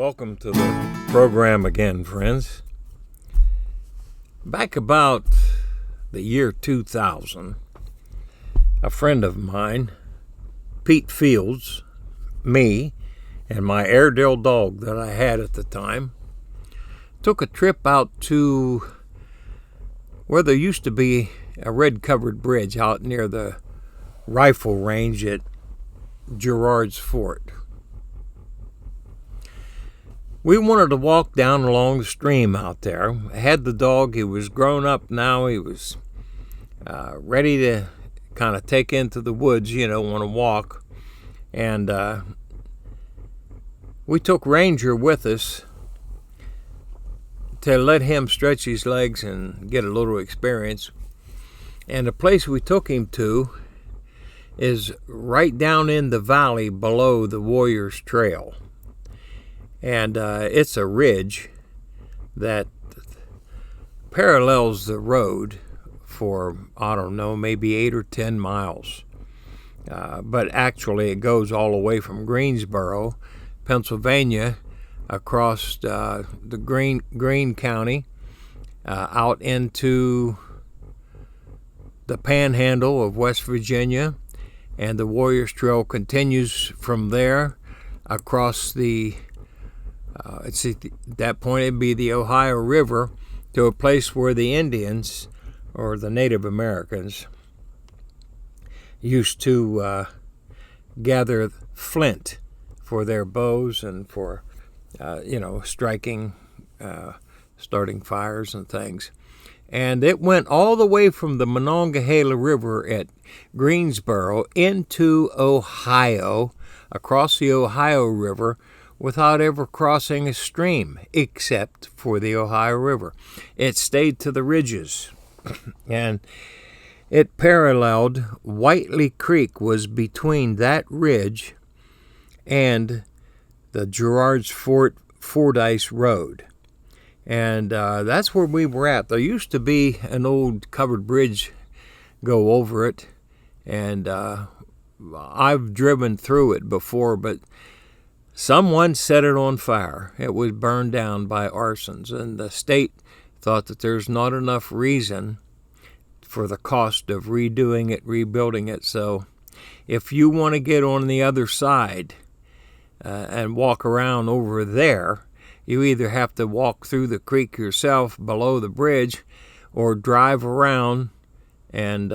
Welcome to the program again, friends. Back about the year 2000, a friend of mine, Pete Fields, me, and my Airedale dog that I had at the time, took a trip out to where there used to be a red-covered bridge out near the rifle range at Gerard's Fort. We wanted to walk down along the stream out there. I had the dog. He was grown up now. He was ready to kind of take into the woods, want to walk. And we took Ranger with us to let him stretch his legs and get a little experience. And the place we took him to is right down in the valley below the Warriors Trail. And it's a ridge that parallels the road for, maybe 8 or 10 miles. But actually it goes all the way from Greensboro, Pennsylvania, across the Greene County, out into the panhandle of West Virginia, and the Warriors Trail continues from there across the at that point it'd be the Ohio River to a place where the Indians, or the Native Americans, used to gather flint for their bows and for striking, starting fires and things. And it went all the way from the Monongahela River at Greensboro into Ohio, across the Ohio River, without ever crossing a stream, except for the Ohio River. It stayed to the ridges, and it paralleled Whitley Creek, was between that ridge and the Gerard's Fort Fordyce Road. And that's where we were at. There used to be an old covered bridge go over it, and I've driven through it before, but someone set it on fire. It was burned down by arsons, and the state thought that there's not enough reason for the cost of redoing it, rebuilding it. So if you want to get on the other side and walk around over there, you either have to walk through the creek yourself below the bridge or drive around and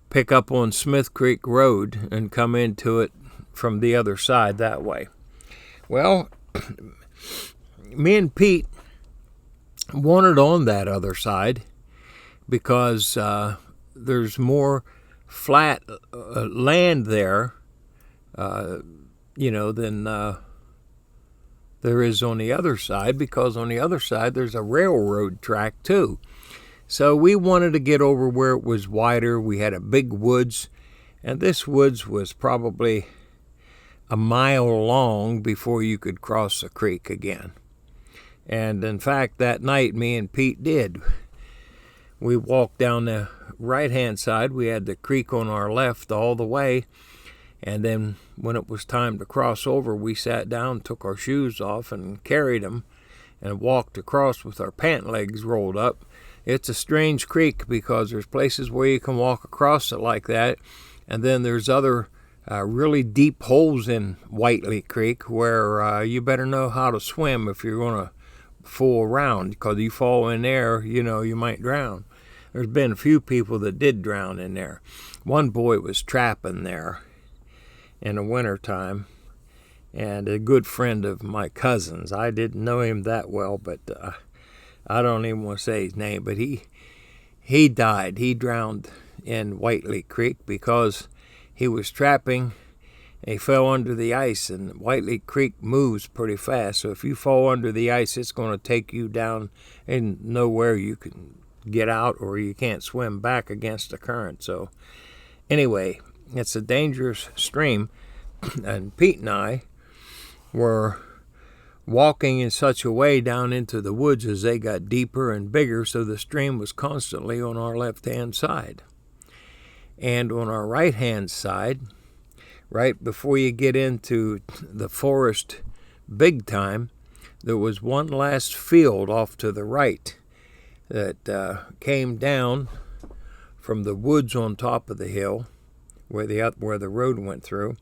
pick up on Smith Creek Road and come into it from the other side that way. Well, me and Pete wanted on that other side because there's more flat land there, than there is on the other side, because on the other side there's a railroad track too. So we wanted to get over where it was wider. We had a big woods, and this woods was probably a mile long before you could cross the creek again. And in fact, that night me and Pete did. We walked down the right-hand side. We had the creek on our left all the way. And then when it was time to cross over, we sat down, took our shoes off, and carried them and walked across with our pant legs rolled up. It's a strange creek because there's places where you can walk across it like that, and then there's other really deep holes in Whitley Creek where you better know how to swim if you're going to fool around, because you fall in there, you might drown. There's been a few people that did drown in there. One boy was trapping there in the wintertime, and a good friend of my cousin's. I didn't know him that well, but I don't even want to say his name, but he died. He drowned in Whitley Creek because he was trapping. He fell under the ice, and Whitley Creek moves pretty fast. So if you fall under the ice, it's going to take you down and nowhere you can get out, or you can't swim back against the current. So anyway, it's a dangerous stream, and Pete and I were walking in such a way down into the woods as they got deeper and bigger, so the stream was constantly on our left-hand side. And on our right-hand side, right before you get into the forest big time, there was one last field off to the right that came down from the woods on top of the hill where the road went through.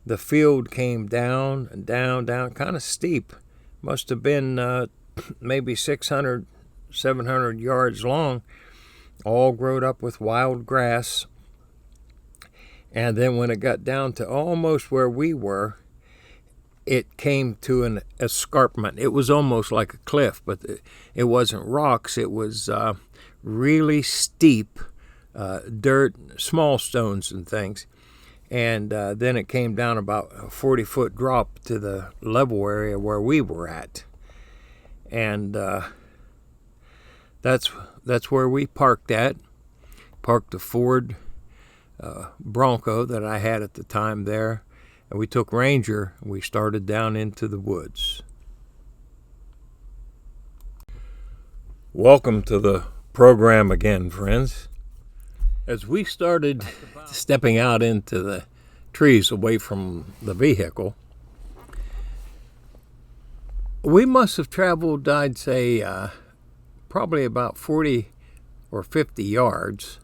The field came down and down, kind of steep. Must have been maybe 600, 700 yards long, all grown up with wild grass. And then when it got down to almost where we were, it came to an escarpment. It was almost like a cliff, but it wasn't rocks. It was really steep dirt, small stones and things. And then it came down about a 40-foot drop to the level area where we were at. And that's where we parked at. Parked a Ford Bronco that I had at the time there. And we took Ranger and we started down into the woods. Welcome to the program again, friends. As we started stepping out into the trees away from the vehicle, we must have traveled, I'd say, probably about 40 or 50 yards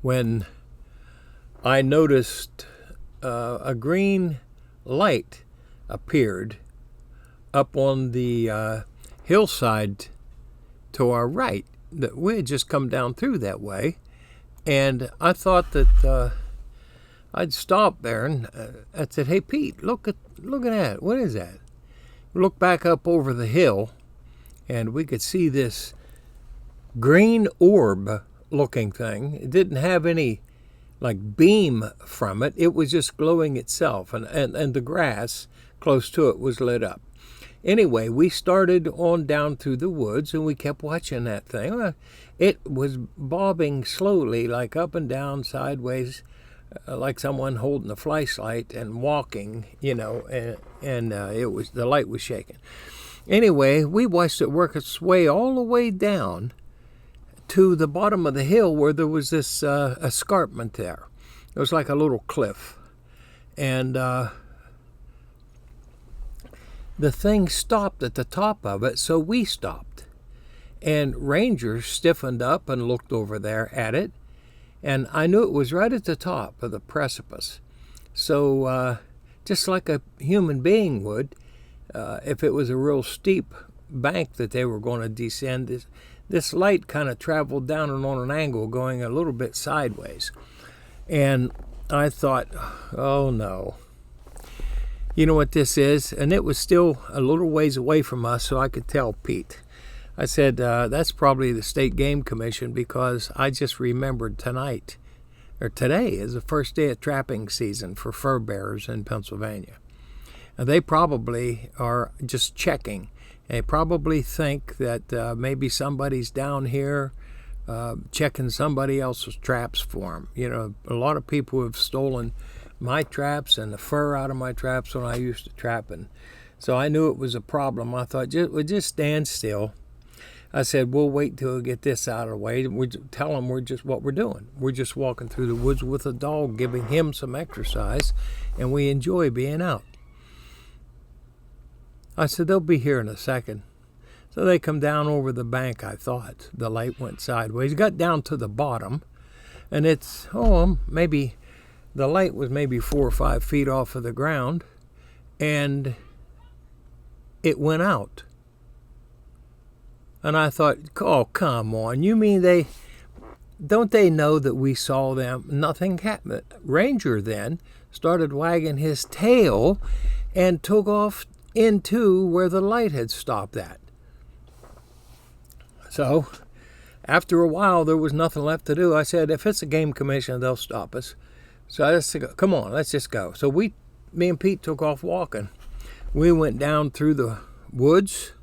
when I noticed a green light appeared up on the hillside to our right. That we had just come down through that way, and I thought that I'd stop there, and I said, "Hey, Pete, look at that. What is that?" We looked back up over the hill, and we could see this green orb-looking thing. It didn't have any like beam from it. It was just glowing itself, and the grass close to it was lit up. Anyway, we started on down through the woods, and we kept watching that thing. It was bobbing slowly, like up and down, sideways, like someone holding a flashlight and walking, and the light was shaking. Anyway, we watched it work its way all the way down to the bottom of the hill where there was this escarpment there. It was like a little cliff. And the thing stopped at the top of it, so we stopped. And Ranger stiffened up and looked over there at it, and I knew it was right at the top of the precipice. So just like a human being would, if it was a real steep bank that they were going to descend, this light kind of traveled down and on an angle, going a little bit sideways. And I thought, oh no. You know what this is? And it was still a little ways away from us, so I could tell Pete. I said, that's probably the State Game Commission, because I just remembered today is the first day of trapping season for fur bearers in Pennsylvania. And they probably are just checking. They probably think that maybe somebody's down here checking somebody else's traps for them. A lot of people have stolen my traps and the fur out of my traps when I used to trap, and so I knew it was a problem. I thought, we'll just stand still. I said, we'll wait till we get this out of the way. We tell them what we're doing. We're just walking through the woods with a dog, giving him some exercise, and we enjoy being out. I said, they'll be here in a second. So they come down over the bank, I thought. The light went sideways, got down to the bottom, and it's, maybe the light was maybe 4 or 5 feet off of the ground, and it went out. And I thought, oh, come on. You mean don't they know that we saw them? Nothing happened. Ranger then started wagging his tail and took off into where the light had stopped at. So after a while, there was nothing left to do. I said, if it's a game commission, they'll stop us. So I said, come on, let's just go. So me and Pete took off walking. We went down through the woods,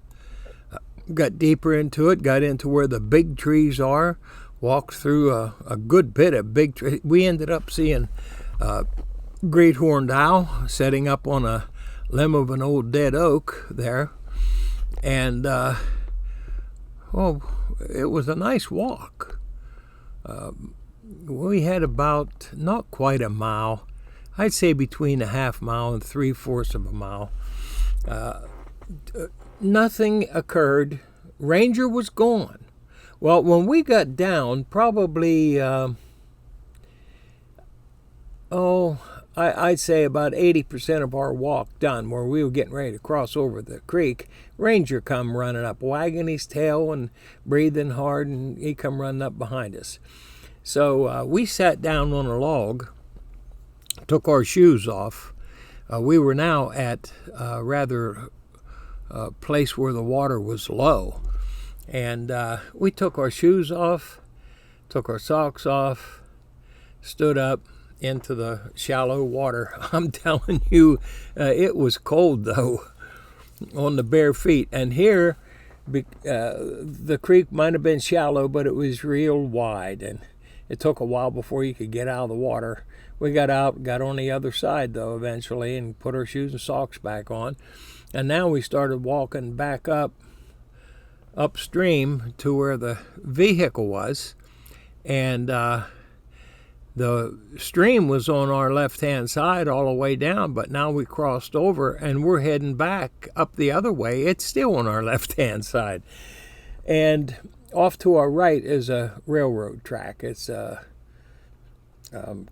got deeper into it, got into where the big trees are, walked through a good bit of big trees. We ended up seeing a great horned owl setting up on a limb of an old dead oak there. And, it was a nice walk. we had about not quite a mile. I'd say between a half mile and 3/4 of a mile. Nothing occurred. Ranger was gone. Well, when we got down, probably, I'd say about 80% of our walk done, where we were getting ready to cross over the creek, Ranger come running up, wagging his tail and breathing hard, and he come running up behind us. So we sat down on a log, took our shoes off. We were now at a rather place where the water was low. And we took our shoes off, took our socks off, stood up into the shallow water. I'm telling you, it was cold, though, on the bare feet. And here, the creek might have been shallow, but it was real wide. And it took a while before you could get out of the water. We got out, got on the other side, though, eventually, and put our shoes and socks back on. And now we started walking back upstream to where the vehicle was, and the stream was on our left-hand side all the way down, but now we crossed over and we're heading back up the other way. It's still on our left-hand side. And off to our right is a railroad track. It's a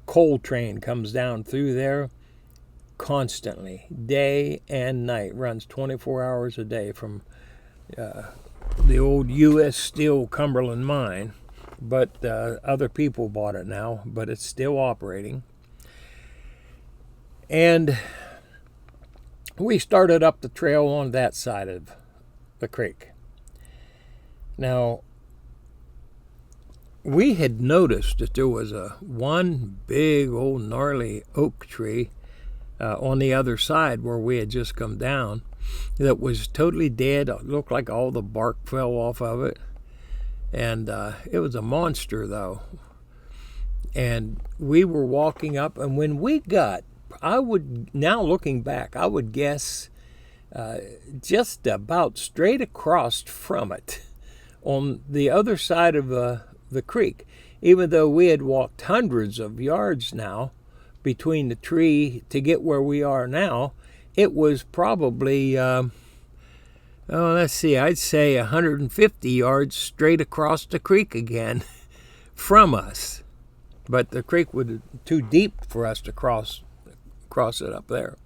coal train comes down through there constantly, day and night, runs 24 hours a day from the old U.S. Steel Cumberland mine, but other people bought it now, but it's still operating. And we started up the trail on that side of the creek. Now, we had noticed that there was one big old gnarly oak tree on the other side where we had just come down, that was totally dead. It looked like all the bark fell off of it. And it was a monster, though. And we were walking up, and when we got, now looking back, I would guess just about straight across from it on the other side of the creek, even though we had walked hundreds of yards now between the tree to get where we are now. It was probably, let's see, I'd say 150 yards straight across the creek again from us. But the creek was too deep for us to cross it up there.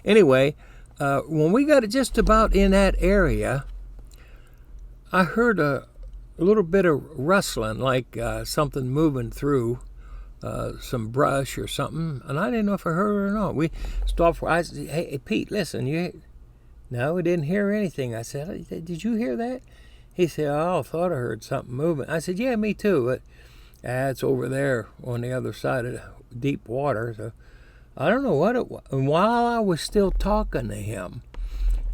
Anyway, when we got just about in that area, I heard a little bit of rustling, like something moving through some brush or something, and I didn't know if I heard it or not. We stopped. I said, "Hey, Pete, listen, No, we didn't hear anything." I said, "Did you hear that?" He said, "Oh, I thought I heard something moving." I said, "Yeah, me too, but it's over there on the other side of the deep water." So I don't know what it was. And while I was still talking to him,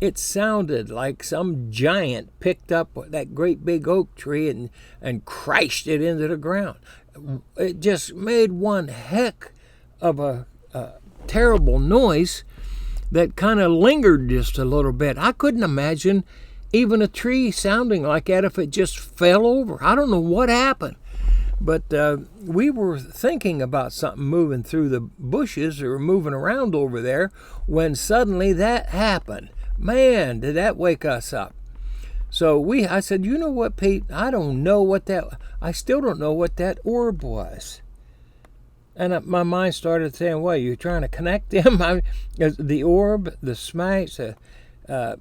it sounded like some giant picked up that great big oak tree and crashed it into the ground. It just made one heck of a terrible noise that kind of lingered just a little bit. I couldn't imagine even a tree sounding like that if it just fell over. I don't know what happened. But we were thinking about something moving through the bushes or moving around over there when suddenly that happened. Man, did that wake us up. So I said, "You know what, Pete? I still don't know what that orb was." And my mind started saying, "What, you trying to connect them?" The orb, the smash, I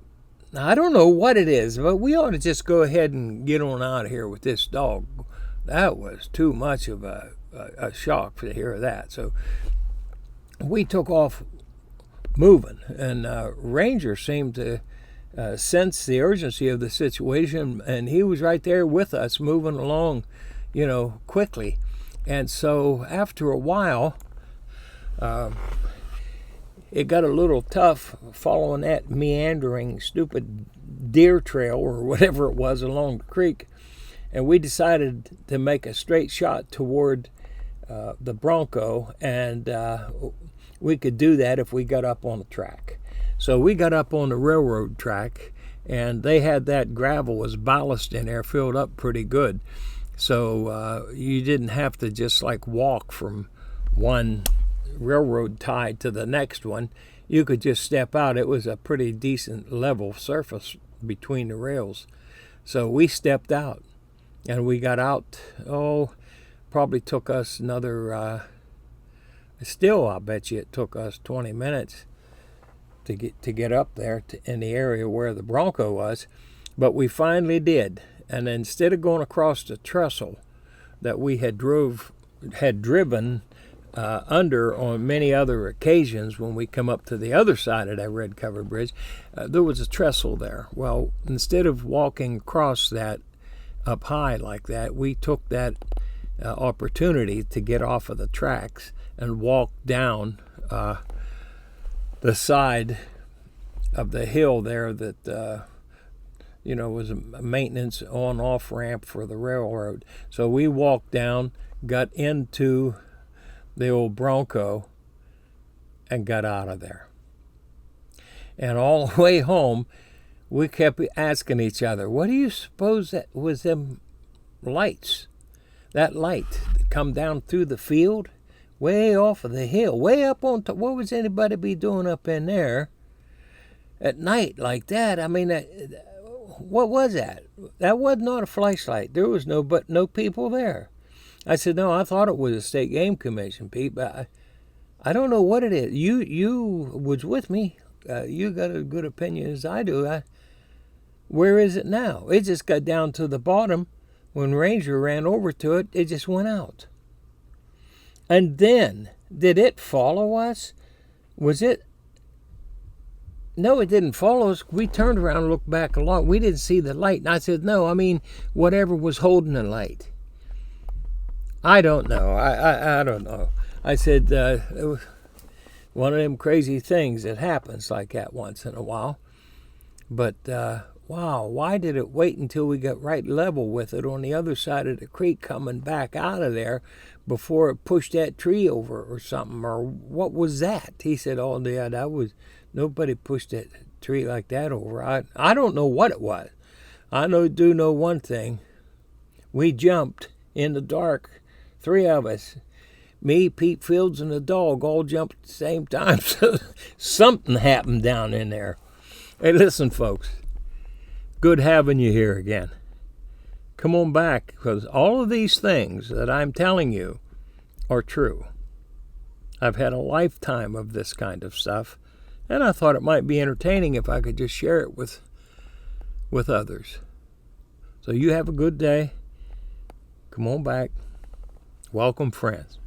don't know what it is, but we ought to just go ahead and get on out of here with this dog. That was too much of a shock to hear that. So we took off moving, and Ranger seemed to sense the urgency of the situation, and he was right there with us, moving along, quickly. And so after a while, it got a little tough following that meandering, stupid deer trail or whatever it was along the creek, and we decided to make a straight shot toward the Bronco, and we could do that if we got up on the track. So we got up on the railroad track, and they had that gravel as ballast in there, filled up pretty good. So you didn't have to just like walk from one railroad tie to the next one. You could just step out. It was a pretty decent level surface between the rails. So we stepped out, and we got out, probably took us another, still I bet you it took us 20 minutes to get up there in the area where the Bronco was. But we finally did. And instead of going across the trestle that we had driven under on many other occasions when we come up to the other side of that red covered bridge, there was a trestle there. Well, instead of walking across that up high like that, we took that opportunity to get off of the tracks and walk down the side of the hill there that was a maintenance on-off ramp for the railroad. So we walked down, got into the old Bronco, and got out of there. And all the way home, we kept asking each other, what do you suppose that was them lights? That light that come down through the field, way off of the hill, way up on top. What was anybody be doing up in there at night like that? I mean, what was that? That was not a flashlight. There was no people there. I said, no, I thought it was a state game commission, Pete, but I don't know what it is. You was with me. You got a good opinion as I do. Where is it now? It just got down to the bottom. When Ranger ran over to it, it just went out. And then, did it follow us? Was it? No, it didn't follow us. We turned around and looked back a lot. We didn't see the light. And I said, no, I mean, whatever was holding the light. I don't know. I don't know. I said, it was one of them crazy things that happens like that once in a while. But, wow, why did it wait until we got right level with it on the other side of the creek coming back out of there before it pushed that tree over or something? Or what was that? He said, oh, yeah, that was, nobody pushed that tree like that over. I don't know what it was. I do know one thing. We jumped in the dark. 3 of us, me, Pete Fields, and the dog all jumped at the same time. So something happened down in there. Hey, listen, folks. Good having you here again. Come on back, because all of these things that I'm telling you are true. I've had a lifetime of this kind of stuff, and I thought it might be entertaining if I could just share it with others. So you have a good day. Come on back. Welcome, friends.